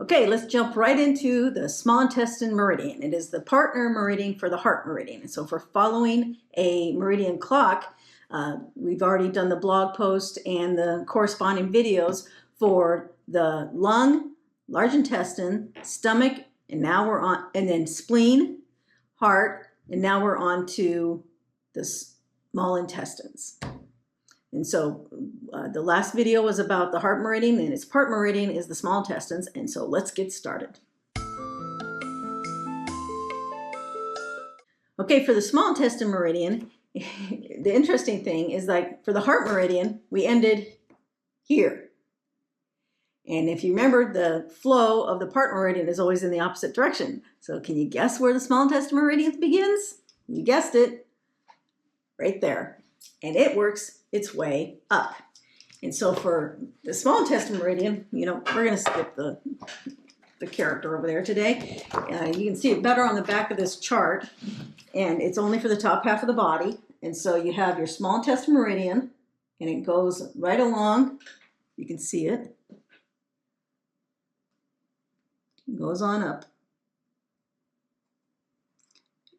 Okay, let's jump right into the small intestine meridian. It is the partner meridian for the heart meridian. And so if we're following a meridian clock, we've already done the blog post and the corresponding videos for the lung, large intestine, stomach, and now we're on, and then spleen, heart, and now we're on to the small intestines. And so the last video was about the heart meridian, and its part meridian is the small intestines. And so let's get started. Okay, for the small intestine meridian, the interesting thing is, like, for the heart meridian, we ended here. And if you remember, the flow of the part meridian is always in the opposite direction. So can you guess where the small intestine meridian begins? You guessed it, right there. And it works its way up. And so for the small intestine meridian, you know, we're going to skip the character over there today. You can see it better on the back of this chart, and it's only for the top half of the body. And so you have your small intestine meridian, and it goes right along. You can see it. It goes on up.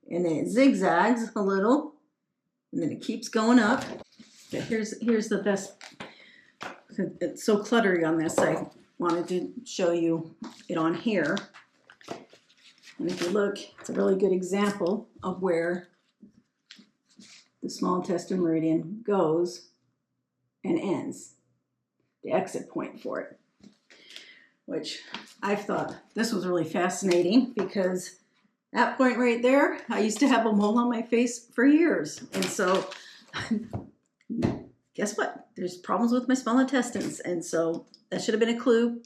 And then it zigzags a little, and then it keeps going up. But here's the best. It's so cluttery on this, I wanted to show you it on here. And if you look, it's a really good example of where the small intestine meridian goes and ends, the exit point for it, which I've thought this was really fascinating, because that point right there, I used to have a mole on my face for years. And so guess what? There's problems with my small intestines. And so that should have been a clue,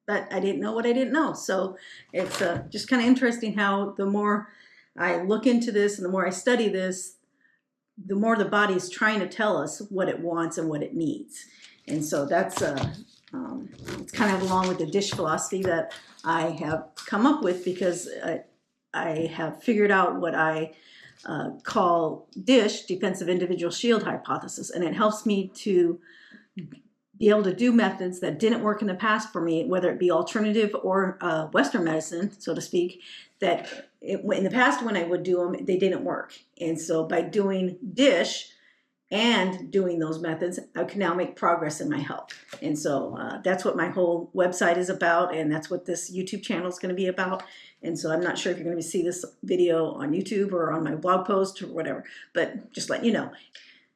but I didn't know what I didn't know. So it's just kind of interesting how the more I look into this and the more I study this, the more the body is trying to tell us what it wants and what it needs. And so that's it's kind of along with the dish philosophy that I have come up with, because I have figured out what I call DISH, Defensive Individual Shield Hypothesis, and it helps me to be able to do methods that didn't work in the past for me, whether it be alternative or Western medicine, so to speak, that in the past when I would do them, they didn't work. And so by doing DISH and doing those methods, I can now make progress in my health. And so that's what my whole website is about, and that's what this YouTube channel is going to be about. And so I'm not sure if you're going to see this video on YouTube or on my blog post or whatever, but just let you know.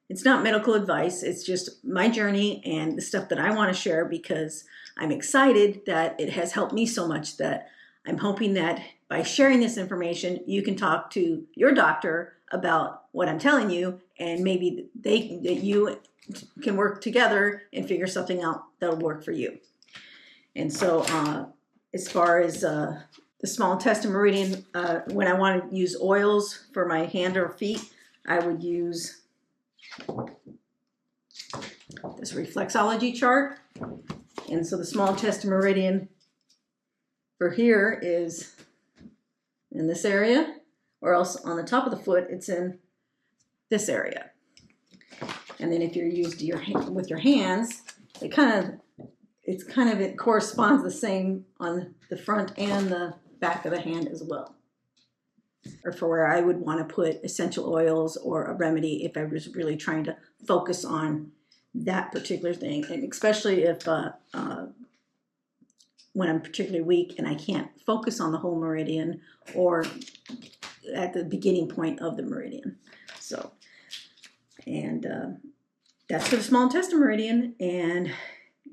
It's not medical advice. It's just my journey and the stuff that I want to share, because I'm excited that it has helped me so much that I'm hoping that by sharing this information, you can talk to your doctor about what I'm telling you, and maybe that you can work together and figure something out that'll work for you. And so as far as the small intestine meridian, when I want to use oils for my hand or feet, I would use this Reflexology chart. And so the small intestine meridian for here is in this area, or else on the top of the foot, it's in this area. And then if you're used to with your hands, it corresponds the same on the front and the back of the hand as well. Or for where I would want to put essential oils or a remedy if I was really trying to focus on that particular thing. And especially if when I'm particularly weak and I can't focus on the whole meridian or at the beginning point of the meridian. So, and that's for the small intestine meridian. And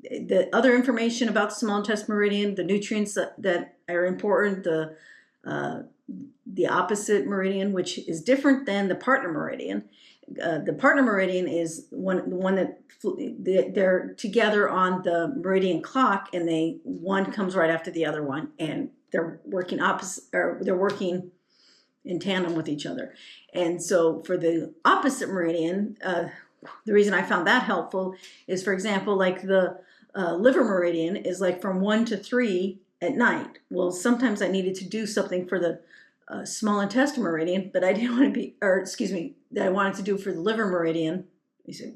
the other information about the small intestine meridian, the nutrients that are important, the opposite meridian, which is different than the partner meridian. The partner meridian is one that they're together on the meridian clock, and one comes right after the other one, and they're working opposite, or they're working in tandem with each other. And so for the opposite meridian, the reason I found that helpful is, for example, like the liver meridian is like from 1 to 3 at night. Well, sometimes I needed to do something for the small intestine meridian, but I didn't want to be, or excuse me, that I wanted to do for the liver meridian. You see,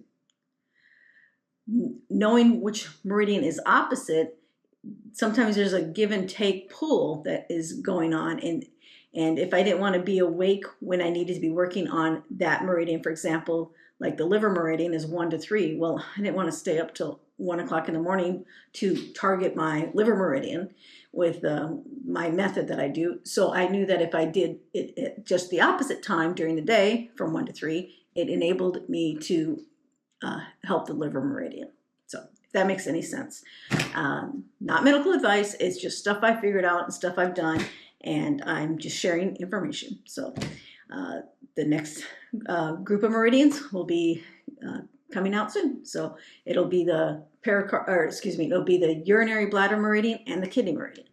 knowing which meridian is opposite sometimes there's a give and take pull that is going on. And if I didn't want to be awake when I needed to be working on that meridian, for example, like the liver meridian is 1 to 3. Well, I didn't want to stay up till 1 o'clock in the morning to target my liver meridian with my method that I do. So I knew that if I did it at just the opposite time during the day from 1 to 3, it enabled me to help the liver meridian. So if that makes any sense. Not medical advice, it's just stuff I figured out and stuff I've done, and I'm just sharing information. So the next group of meridians will be coming out soon. So it'll be the it'll be the urinary bladder meridian and the kidney meridian.